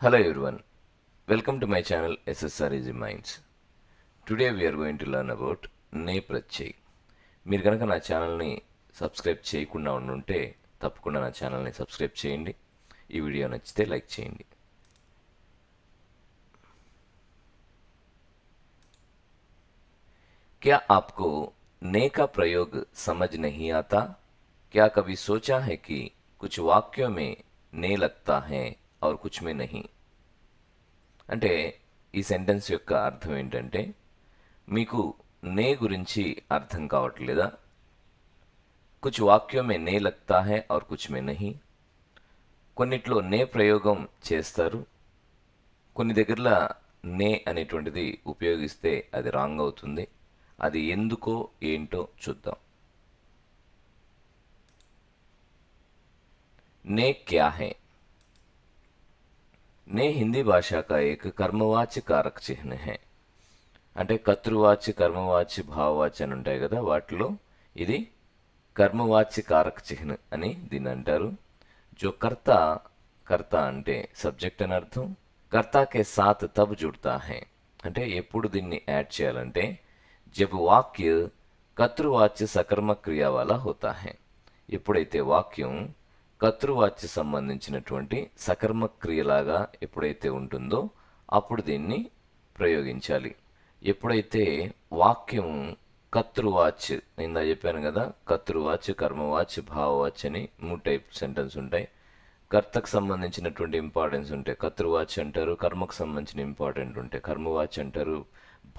Hello everyone, welcome to my channel SSR Easy Minds. Today we are going to learn about నే ప్రత్యయ్. మీరు కనుక నా ఛానల్ని subscribe చేయకుండా ఉంటే తప్పకుండా నా ఛానల్ని సబ్స్క్రైబ్ చేయండి. ఈ వీడియో నచ్చితే లైక్ చేయండి. क्या आपको ने का प्रयोग समझ नहीं आता? क्या कभी सोचा है कि कुछ वाक्यों में ने लगता है और कुछ में नहीं? అంటే ఈ సెంటెన్స్ యొక్క అర్థం ఏంటంటే, మీకు నే గురించి అర్థం కావట్లేదా? కుछ వాక్యోं में ने लगता है और कुछ में नहीं. కొన్నిట్లో నే ప్రయోగం చేస్తారు, కొన్ని దగ్గరలో నే అనేటువంటిది ఉపయోగిస్తే అది రాంగ్ అవుతుంది. అది ఎందుకో ఏంటో చూద్దాం. ने क्या है? ने हिंदी भाषा का एक कर्मवाच्य कारक चिह्न है. అంటే కర్తృవాచ్య కర్మవాచ్య భావవాచ్య అని ఉంటాయి కదా, వాటిలో ఇది కర్మవాచ్య కారక చిహ్న అని దీన్ని అంటారు. జో కర్త, కర్త అంటే సబ్జెక్ట్ అని అర్థం. కర్తాకే సాత్ తబ్ జుడతా హై అంటే ఎప్పుడు దీన్ని యాడ్ చేయాలంటే జబ్ వాక్య కర్తృవాచ్య సకర్మ క్రియ వాలా హోతా హై. ఎప్పుడైతే వాక్యం కర్తృవాచ్య సంబంధించినటువంటి సకర్మ క్రియలాగా ఎప్పుడైతే ఉంటుందో అప్పుడు దీన్ని ప్రయోగించాలి. ఎప్పుడైతే వాక్యం కర్తృవాచ్, ఇందా చెప్పాను కదా, కర్తృవాచ్ కర్మవాచ్ భావవాచ్ అని 3 టైప్ సెంటెన్స్ ఉంటాయి. కర్తకు సంబంధించినటువంటి ఇంపార్టెన్స్ ఉంటే కర్తృవాచ్ అంటారు, కర్మకు సంబంధించిన ఇంపార్టెంట్ ఉంటే కర్మవాచ్ అంటారు,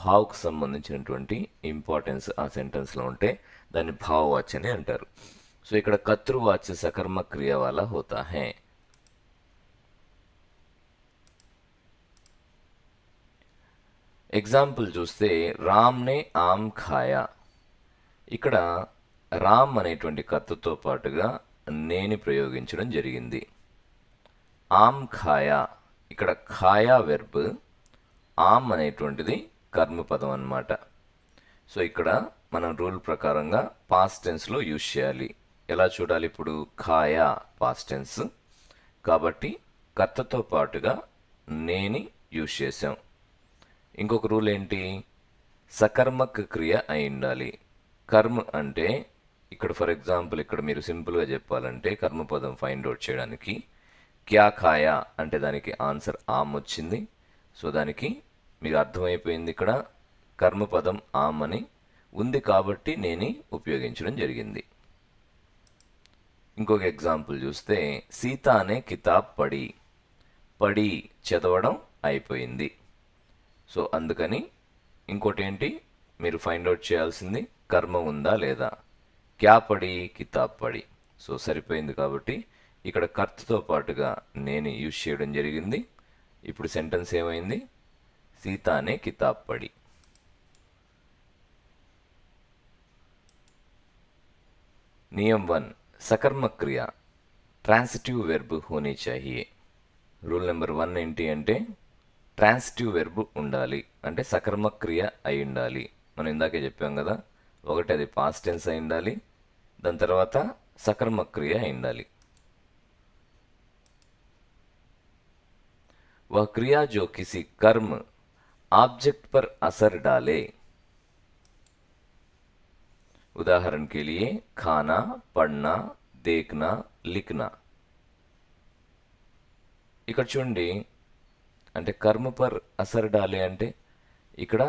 భావకు సంబంధించినటువంటి ఇంపార్టెన్స్ ఆ సెంటెన్స్లో ఉంటే దాన్ని భావవాచ్ అని అంటారు. సో ఇక్కడ కర్తృవాచ్య సకర్మ క్రియ వాలా హోతా హై. ఎగ్జాంపుల్ చూస్తే రామ్ నే ఆమ్ ఖాయా. ఇక్కడ రామ్ అనేటువంటి కర్తతో పాటుగా నేని ప్రయోగించడం జరిగింది. ఆమ్ ఖాయా, ఇక్కడ ఖాయా వెర్బ్, ఆమ్ అనేటువంటిది కర్మపదం అన్నమాట. సో ఇక్కడ మనం రూల్ ప్రకారంగా పాస్ట్ టెన్స్లో యూజ్ చేయాలి. ఎలా చూడాలి? ఇప్పుడు ఖాయా పాస్ట్ టెన్స్ కాబట్టి కర్తతో పాటుగా నేని యూజ్ చేసాం. ఇంకొక రూల్ ఏంటి? సకర్మక క్రియ అయి ఉండాలి. కర్మ అంటే ఇక్కడ ఫర్ ఎగ్జాంపుల్ ఇక్కడ మీరు సింపుల్గా చెప్పాలంటే కర్మపదం ఫైండ్ అవుట్ చేయడానికి క్యా ఖాయా అంటే దానికి ఆన్సర్ ఆమ్ వచ్చింది. సో దానికి మీకు అర్థమైపోయింది, ఇక్కడ కర్మపదం ఆమ్ అని ఉంది కాబట్టి నేను ఉపయోగించడం జరిగింది. ఇంకొక ఎగ్జాంపుల్ చూస్తే సీత అనే కితాబ్ పడి, పడి చదవడం అయిపోయింది. సో అందుకని ఇంకోటి ఏంటి మీరు ఫైండ్ అవుట్ చేయాల్సింది, కర్మ ఉందా లేదా. క్యా పడి కితాబ్ పడి, సో సరిపోయింది కాబట్టి ఇక్కడ కర్తతో పాటుగా నేను యూజ్ చేయడం జరిగింది. ఇప్పుడు సెంటెన్స్ ఏమైంది? సీత అనే కితాబ్ పడి. నియम 1, సకర్మ క్రియ ట్రాన్సిటివ్ వెర్బ్ హోనీ చాహియే. రూల్ నెంబర్ 1 ఏంటి అంటే ట్రాన్సిటివ్ వెర్బ్ ఉండాలి, అంటే సకర్మ క్రియ అయి ఉండాలి. మనం ఇందాకే చెప్పాం కదా, ఒకటి అది పాస్ట్ టెన్స్ అయి ఉండాలి, దాని తర్వాత సకర్మ క్రియ అయి ఉండాలి. वह क्रिया जो किसी कर्म ऑब्जेक्ट पर असर डाले. उदाहरण के लिए खाना, पढ़ना, देखना, लिखना. ఇక్కడ చూడండి, అంటే కర్మ పర్ అసర్ డాలే అంటే ఇక్కడ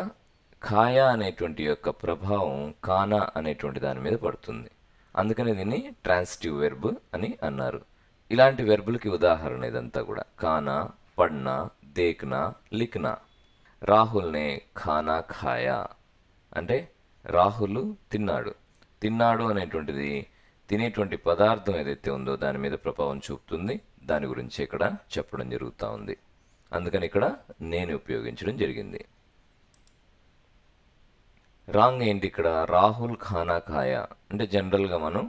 ఖాయా అనేటువంటి యొక్క ప్రభావం కానా అనేటువంటి దాని మీద పడుతుంది. అందుకని దీన్ని ట్రాన్సిటివ్ వెర్బ్ అని అన్నారు. ఇలాంటి వెర్బులకి ఉదాహరణ ఇదంతా కూడా. కానా, పడ్నా, దేఖ్నా, లిఖ్నా. రాహుల్నే ఖానా ఖాయా అంటే రాహుల్ తిన్నాడు. తిన్నాడు అనేటువంటిది తినేటువంటి పదార్థం ఏదైతే ఉందో దాని మీద ప్రభావం చూపుతుంది. దాని గురించి ఇక్కడ చెప్పడం జరుగుతూ ఉంది. అందుకని ఇక్కడ నేను ఉపయోగించడం జరిగింది. రాంగ్ ఏంటి ఇక్కడ? రాహుల్ ఖానా ఖాయా అంటే జనరల్గా మనం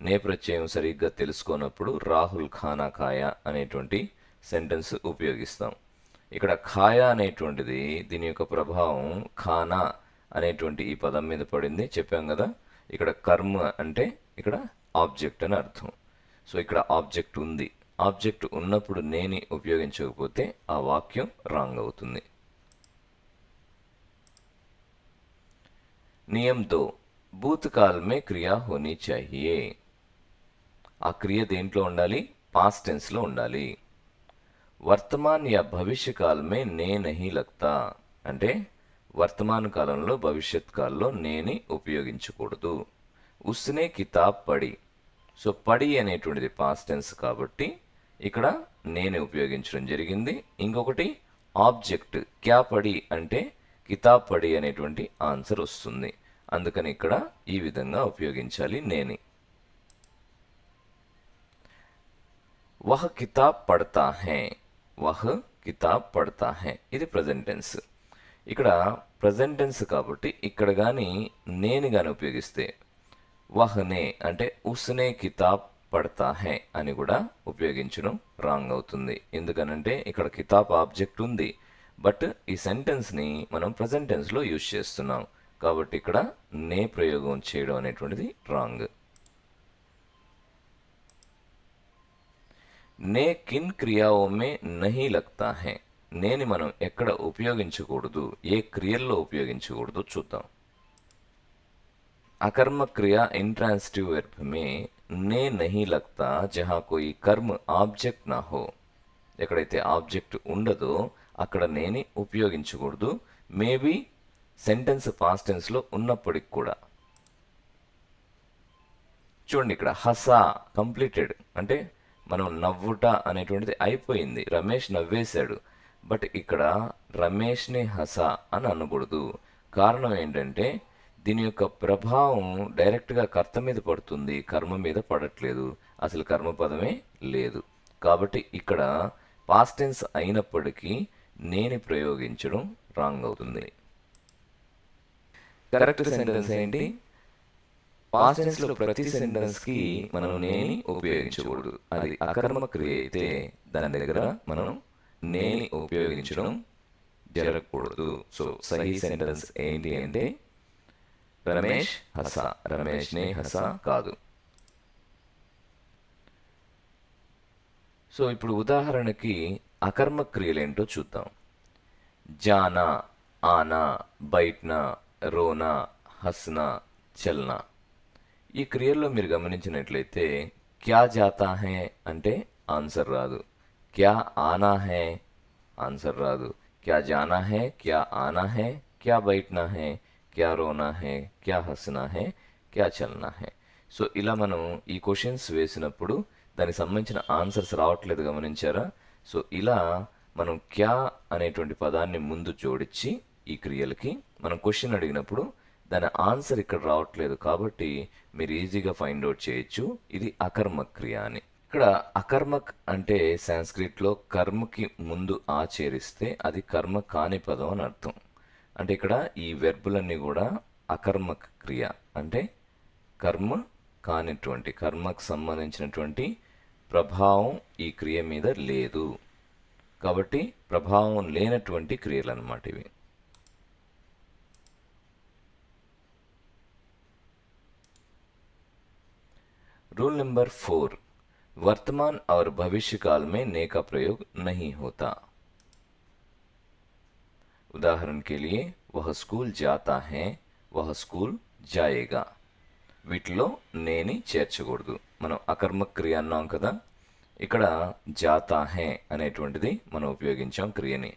నే ప్రత్యయం సరిగ్గా తెలుసుకున్నప్పుడు రాహుల్ ఖానా ఖాయా అనేటువంటి సెంటెన్స్ ఉపయోగిస్తాం. ఇక్కడ ఖాయా అనేటువంటిది దీని యొక్క ప్రభావం ఖానా అనేటువంటి ఈ పదం మీద పడింది చెప్పాం కదా. ఇక్కడ కర్మ అంటే ఇక్కడ ఆబ్జెక్ట్ అని అర్థం. సో ఇక్కడ ఆబ్జెక్ట్ ఉంది, ఆబ్జెక్ట్ ఉన్నప్పుడు నేని ఉపయోగించకపోతే ఆ వాక్యం రాంగ్ అవుతుంది. నియम 2 భూతకాల్ మే క్రియా హోనీ చాహియే. ఆ క్రియ దేంట్లో ఉండాలి? పాస్ట్ టెన్స్ లో ఉండాలి. వర్తమాన్ యా భవిష్య కాల్ మే నే నహీ లగ్తా అంటే వర్తమాన కాలంలో భవిష్యత్ కాలంలో నేని ఉపయోగించకూడదు. ఉస్నే కితాబ్ పడి. సో పడి అనేటువంటిది పాస్ట్ టెన్స్ కాబట్టి ఇక్కడ నేనే ఉపయోగించడం జరిగింది. ఇంకొకటి ఆబ్జెక్ట్ క్యా పడి అంటే కితాబ్ పడి అనేటువంటి ఆన్సర్ వస్తుంది. అందుకని ఇక్కడ ఈ విధంగా ఉపయోగించాలి నేని. వహ్ కితాబ్ పడతా హై. వహ్ కితాబ్ పడతా హై ఇది ప్రజెంట్ టెన్స్. ఇక్కడ ప్రజెంట్ టెన్స్ కాబట్టి ఇక్కడ కానీ నేను కానీ ఉపయోగిస్తే వహ్నే అంటే ఉస్నే కితాబ్ పడతా హై అని కూడా ఉపయోగించడం రాంగ్ అవుతుంది. ఎందుకనంటే ఇక్కడ కితాబ్ ఆబ్జెక్ట్ ఉంది, బట్ ఈ సెంటెన్స్ని మనం ప్రజెంట్ టెన్స్లో యూజ్ చేస్తున్నాం కాబట్టి ఇక్కడ నే ప్రయోగం చేయడం అనేటువంటిది రాంగ్. నే కిన్ క్రియాओं में नहीं लगता है. నేని మనం ఎక్కడ ఉపయోగించకూడదు, ఏ క్రియల్లో ఉపయోగించకూడదు చూద్దాం. अकर्मक क्रिया इंट्रांसिटिव वर्ब में ने नहीं लगता जहां कोई कर्म ఆబ్జెక్ట్ నా హో. ఎక్కడైతే ఆబ్జెక్ట్ ఉండదో అక్కడ నేని ఉపయోగించకూడదు. మేబీ సెంటెన్స్ పాస్ట్ టెన్స్లో ఉన్నప్పటికి కూడా. చూడండి ఇక్కడ హసా కంప్లీటెడ్ అంటే మనం నవ్వుట అనేటువంటిది అయిపోయింది, రమేష్ నవ్వేశాడు. బట్ ఇక్కడ రమేష్ని హసా అని అనకూడదు. కారణం ఏంటంటే దీని యొక్క ప్రభావం డైరెక్ట్గా కర్త మీద పడుతుంది, కర్మ మీద పడట్లేదు, అసలు కర్మపదమే లేదు. కాబట్టి ఇక్కడ పాస్ట్ టెన్స్ అయినప్పటికీ నేని ప్రయోగించడం రాంగ్ అవుతుంది. కరెక్ట్ సెంటెన్స్ ఏంటి? పాస్ట్ టెన్స్ లో ప్రతి సెంటెన్స్ కి మనం నేని ఉపయోగించకూడదు. అది అకర్మ క్రియ అయితే దాని దగ్గర మనం నేని ఉపయోగించడం జరగకూడదు. సో సహీ సెంటెన్స్ ఏంటి అంటే రమేష్ హసా, రమేష్ నే హసా కాదు. సో ఇప్పుడు ఉదాహరణకి అకర్మ క్రియలేంటో చూద్దాం. జానా, ఆనా, బైట్నా, రోనా, హస్నా, చల్నా. ఈ క్రియల్లో మీరు గమనించినట్లయితే క్యా జాతా హై అంటే ఆన్సర్ రాదు, క్యా ఆనా హై ఆన్సర్ రాదు, క్యా జానా హై, క్యా ఆనా హై, క్యా బైట్నా హై, క్యా రోనా హై, క్యా హస్నా హై, క్యా చల్నా హై. సో ఇలా మనం ఈ క్వశ్చన్స్ వేసినప్పుడు దానికి సంబంధించిన ఆన్సర్స్ రావట్లేదు, గమనించారా? సో ఇలా మనం క్యా అనేటువంటి పదాన్ని ముందు జోడించి ఈ క్రియలకి మనం క్వశ్చన్ అడిగినప్పుడు దాని ఆన్సర్ ఇక్కడ రావట్లేదు కాబట్టి మీరు ఈజీగా ఫైండ్ అవుట్ చేయొచ్చు ఇది అకర్మక్ క్రియ అని. ఇక్కడ అకర్మక్ అంటే సాంస్క్రిట్లో కర్మకి ముందు ఆచరిస్తే అది కర్మ కాని పదం అని అర్థం. అంటే ఇక్కడ ఈ వెర్బులన్నీ కూడా అకర్మక్ క్రియ అంటే కర్మ కానిటువంటి, కర్మకు సంబంధించినటువంటి ప్రభావం ఈ క్రియ మీద లేదు కాబట్టి ప్రభావం లేనటువంటి క్రియలు అన్నమాట ఇవి. रूल नंबर 4 वर्तमान और भविष्य काल में ने का प्रयोग नहीं होता. उदाहरण के लिए वह स्कूल जाता है, वह स्कूल जाएगा. వీటిలో నేని చేర్చకూడదు. మనం అకర్మక క్రియ అన్నాం కదా, ఇక్కడ జాతా హే అనేటువంటిది మనం ఉపయోగించాం క్రియని.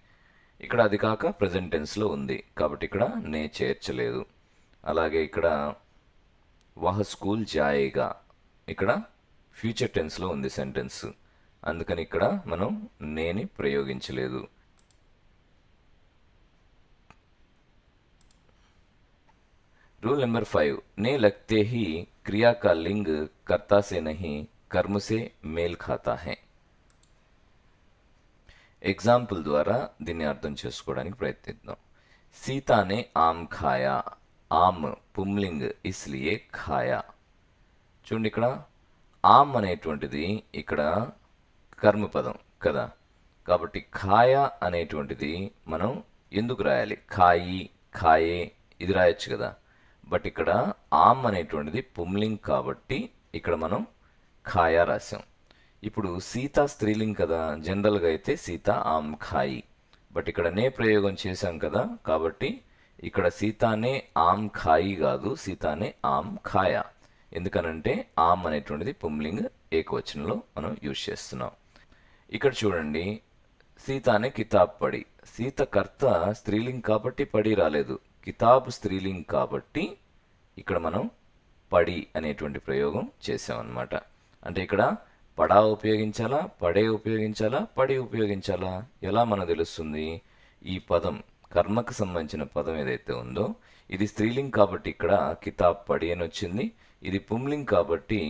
ఇక్కడ అది కాక ప్రజెంట్ టెన్స్లో ఉంది కాబట్టి ఇక్కడ నే చేర్చలేదు. అలాగే ఇక్కడ వహ స్కూల్ జాయేగా ఇక్కడ ఫ్యూచర్ టెన్స్లో ఉంది సెంటెన్స్, అందుకని ఇక్కడ మనం నేని ప్రయోగించలేదు. रूल नंबर 5 ने लगते ही क्रिया का लिंग कर्ता से नहीं कर्म से मेल खाता है. ఎగ్జాంపుల్ ద్వారా దీన్ని అర్థం చేసుకోవడానికి ప్రయత్నిద్దాం. సీతానే ఆమ్ ఖాయా. ఆమ్ పుంలింగ్ ఇస్లియే ఖాయా. చూడండి ఇక్కడ ఆమ్ అనేటువంటిది ఇక్కడ కర్మపదం కదా, కాబట్టి ఖాయా అనేటువంటిది మనం ఎందుకు రాయాలి? ఖాయి, ఖాయే ఇది రాయొచ్చు కదా, బట్ ఇక్కడ ఆమ్ అనేటువంటిది పుంలింగ్ కాబట్టి ఇక్కడ మనం ఖాయా రాసాం. ఇప్పుడు సీత స్త్రీలింగ్ కదా, జనరల్గా అయితే సీత ఆమ్ ఖాయి. బట్ ఇక్కడ నే ప్రయోగం చేశాం కదా, కాబట్టి ఇక్కడ సీతానే ఆమ్ ఖాయి కాదు, సీతానే ఆమ్ ఖాయా. ఎందుకనంటే ఆమ్ అనేటువంటిది పుంలింగ్ ఏకవచనంలో మనం యూజ్ చేస్తున్నాం. ఇక్కడ చూడండి, సీతానే కితాబ్ పడి. సీత కర్త స్త్రీలింగ్ కాబట్టి పడి రాలేదు, కితాబ్ స్త్రీలింగ్ కాబట్టి ఇక్కడ మనం పడి అనేటువంటి ప్రయోగం చేసామన్నమాట. అంటే ఇక్కడ పడా ఉపయోగించాలా, పడే ఉపయోగించాలా, పడి ఉపయోగించాలా, ఎలా మనకు తెలుస్తుంది? ఈ పదం కర్మకు సంబంధించిన పదం ఏదైతే ఉందో ఇది స్త్రీలింగ్ కాబట్టి ఇక్కడ కితాబ్ పడి అని వచ్చింది, ఇది పుంలింగ్ కాబట్టి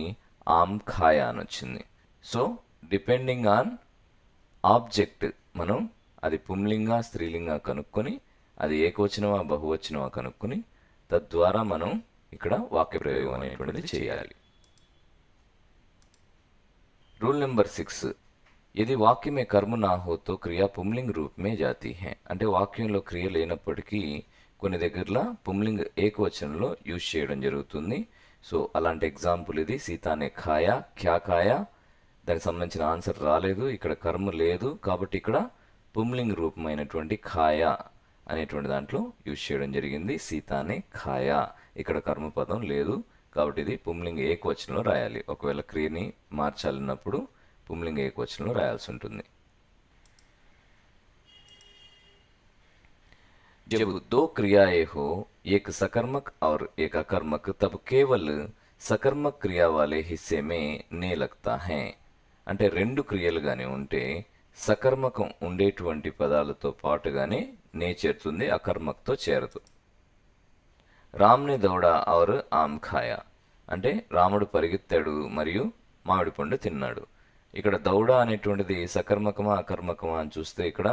ఆమ్ ఖాయా అని వచ్చింది. సో డిపెండింగ్ ఆన్ ఆబ్జెక్ట్ మనం అది పుంలింగా స్త్రీలింగా కనుక్కొని, అది ఏకవచనమా బహువచనమా కనుక్కొని, తద్వారా మనం ఇక్కడ వాక్య ప్రయోగం అనేటువంటిది చేయాలి. రూల్ నెంబర్ 6, यदि वाक्य में कर्म ना हो तो क्रिया पुंलिंग रूप में जाती है. అంటే వాక్యంలో క్రియ లేనప్పటికీ కొన్ని దగ్గరలో పుంలింగ్ ఏకవచనంలో యూజ్ చేయడం జరుగుతుంది. సో అలాంటి ఎగ్జాంపుల్ ఇది, సీతానే ఖాయా, క్యా ఖాయా. దానికి సంబంధించిన ఆన్సర్ రాలేదు, ఇక్కడ కర్మ లేదు కాబట్టి ఇక్కడ పుంలింగ్ రూపమైనటువంటి ఖాయా అనేటువంటి దాంట్లో యూజ్ చేయడం జరిగింది. సీతానే ఖాయా, ఇక్కడ కర్మపదం లేదు కాబట్టి ఇది పుంలింగ్ ఏకవచనంలో రాయాలి. ఒకవేళ క్రియని మార్చాలన్నప్పుడు పుంలింగ్ ఏకవచనంలో రాయాల్సి ఉంటుంది. जब दो क्रियाएं हो, एक सकर्मक और एक अकर्मक, तब केवल सकर्मक क्रिया वाले हिस्से में ने लगता है. అంటే రెండు క్రియలుగానే ఉంటే సకర్మకం ఉండేటువంటి పదాలతో పాటుగానే నే చేరుతుంది, అకర్మక్తో చేరదు. రామ్నే దౌడా ఔర్ ఆమ్ ఖాయా అంటే రాముడు పరిగెత్తాడు మరియు మామిడి పండు తిన్నాడు. ఇక్కడ దౌడ అనేటువంటిది సకర్మకమా అకర్మకమా అని చూస్తే ఇక్కడ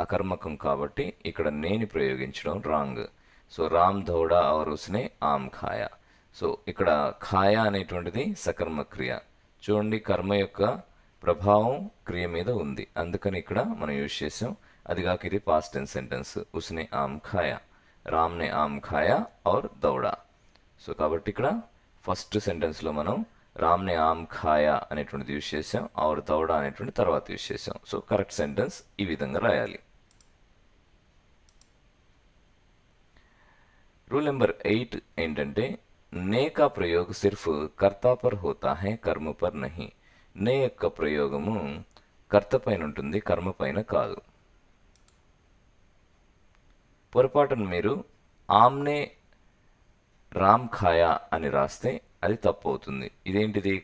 అకర్మకం కాబట్టి ఇక్కడ నేని ప్రయోగించడం రాంగ్. సో రామ్ దౌడా ఔర్ ఉస్నే ఆమ్ ఖాయా. సో ఇక్కడ ఖాయా అనేటువంటిది సకర్మ క్రియ. చూడండి, కర్మ యొక్క ప్రభావం క్రియ మీద ఉంది, అందుకని ఇక్కడ మనం యూజ్ చేసాం. అది కాక ఇది పాస్ట్ టెన్స్ సెంటెన్స్, ఉస్నే ఆమ్ ఖాయా, రామ్నే ఆమ్ ఖాయా ఔర్ దౌడా. సో కాబట్టి ఇక్కడ ఫస్ట్ సెంటెన్స్లో మనం రామ్నే ఆమ్ ఖాయా అనేటువంటిది యూజ్ చేసాం, ఔర్ దౌడా అనేటువంటి తర్వాత యూజ్ చేసాం. సో కరెక్ట్ సెంటెన్స్ ఈ విధంగా రాయాలి. రూల్ నెంబర్ 8 ఏంటంటే నే కా ప్రయోగ్ సిర్ఫ్ కర్తా పర్ హోతా హై, కర్మ పర్ నహీ. నే యొక్క ప్రయోగము కర్త పైన ఉంటుంది, కర్మ పైన కాదు. పొరపాటును మీరు ఆమ్నే రామ్ ఖాయా అని రాస్తే అది తప్పు అవుతుంది. ఇదేంటిది?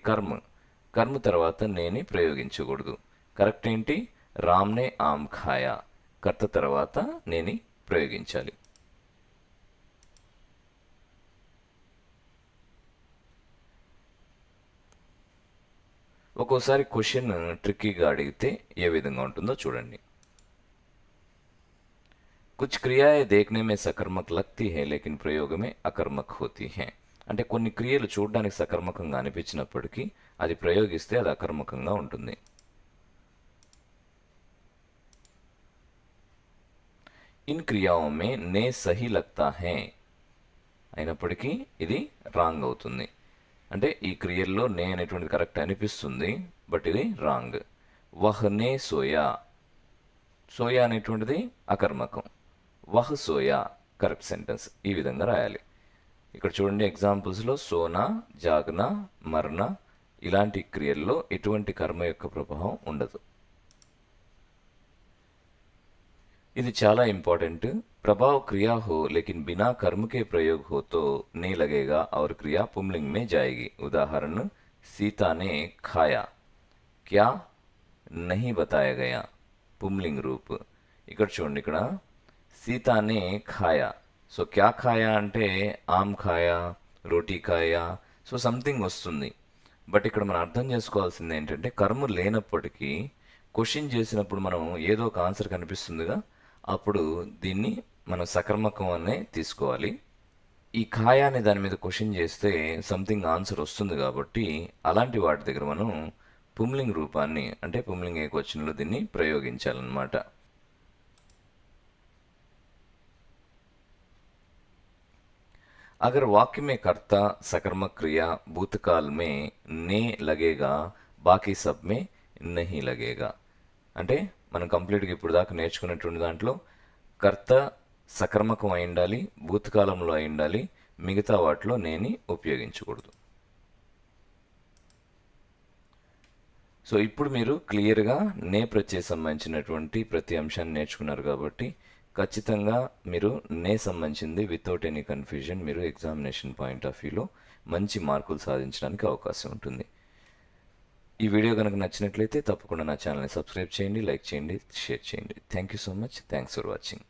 కర్మ తర్వాత నేని ప్రయోగించకూడదు. కరెక్ట్ ఏంటి? రామ్నే ఆమ్ ఖాయా, కర్త తర్వాత నేని ప్రయోగించాలి. ఒక్కోసారి క్వశ్చన్ ట్రిక్కీగా అడిగితే ఏ విధంగా ఉంటుందో చూడండి. कुछ क्रियाएं देखने में सकर्मक लगती है लेकिन प्रयोग में अकर्मक होती हैं. అంటే కొన్ని క్రియలు చూడడానికి సకర్మకంగా అనిపించినప్పటికీ అది ప్రయోగిస్తే అది అకర్మకంగా ఉంటుంది. ఇన్ క్రియాओं में ने सही लगता है అయినప్పటికీ ఇది రాంగ్ అవుతుంది. అంటే ఈ క్రియల్లో నే అనేటువంటిది కరెక్ట్ అనిపిస్తుంది, బట్ ఇది రాంగ్. వహ్ నే సోయా, సోయా అనేటువంటిది అకర్మకం, వహ్ సోయా కరెక్ట్ సెంటెన్స్. ఈ విధంగా రాయాలి. ఇక్కడ చూడండి ఎగ్జాంపుల్స్లో సోనా, జాగ్నా, మర్నా ఇలాంటి క్రియల్లో ఎటువంటి కర్మ యొక్క ప్రభావం ఉండదు. ఇది చాలా ఇంపార్టెంట్. प्रभाव क्रिया हो लेकिन बिना कर्म के प्रयोग हो तो ने लगेगा और क्रिया पुंलिंग में जाएगी. उदाहरण, सीता ने खाया, क्या नहीं बताया गया, पुंलिंग रूप. ఇక్కడ చూడండి, ఇక్కడ సీతానే ఖాయా. సో క్యా ఖాయా అంటే ఆమ్ ఖాయా, రోటీ ఖాయా, సో సంథింగ్ వస్తుంది. బట్ ఇక్కడ మనం అర్థం చేసుకోవాల్సింది ఏంటంటే కర్మ లేనప్పటికీ క్వశ్చన్ చేసినప్పుడు మనం ఏదో ఒక ఆన్సర్ కనిపిస్తుందిగా, అప్పుడు దీన్ని మనం సకర్మకం అనే తీసుకోవాలి. ఈ ఖాయా అనే దాని మీద క్వశ్చన్ చేస్తే సంథింగ్ ఆన్సర్ వస్తుంది కాబట్టి అలాంటి వాటి దగ్గర మనం పుంలింగ్ రూపాన్ని అంటే పుంలింగ్ ఏకవచనంలో దీన్ని ప్రయోగించాలన్నమాట. अगर वाक्य में कर्ता सकर्मक क्रिया भूतकाल में ने लगेगा, बाकी सब में నహీ లగేగా. అంటే మనం కంప్లీట్గా ఇప్పుడు దాకా నేర్చుకున్నటువంటి దాంట్లో కర్త సకర్మకం అయి ఉండాలి, భూతకాలంలో అయి ఉండాలి, మిగతా వాటిలో నేని ఉపయోగించకూడదు. సో ఇప్పుడు మీరు క్లియర్గా నే ప్రత్యయ సంబంధించినటువంటి ప్రతి అంశాన్ని నేర్చుకున్నారు కాబట్టి ఖచ్చితంగా మీరు నే సంబంధించింది వితౌట్ ఎనీ కన్ఫ్యూజన్ మీరు ఎగ్జామినేషన్ పాయింట్ ఆఫ్ వ్యూలో మంచి మార్కులు సాధించడానికి అవకాశం ఉంటుంది. ఈ వీడియో కనుక నచ్చినట్లయితే తప్పకుండా నా ఛానల్ని సబ్స్క్రైబ్ చేయండి, లైక్ చేయండి, షేర్ చేయండి. Thank you so much. Thanks for watching.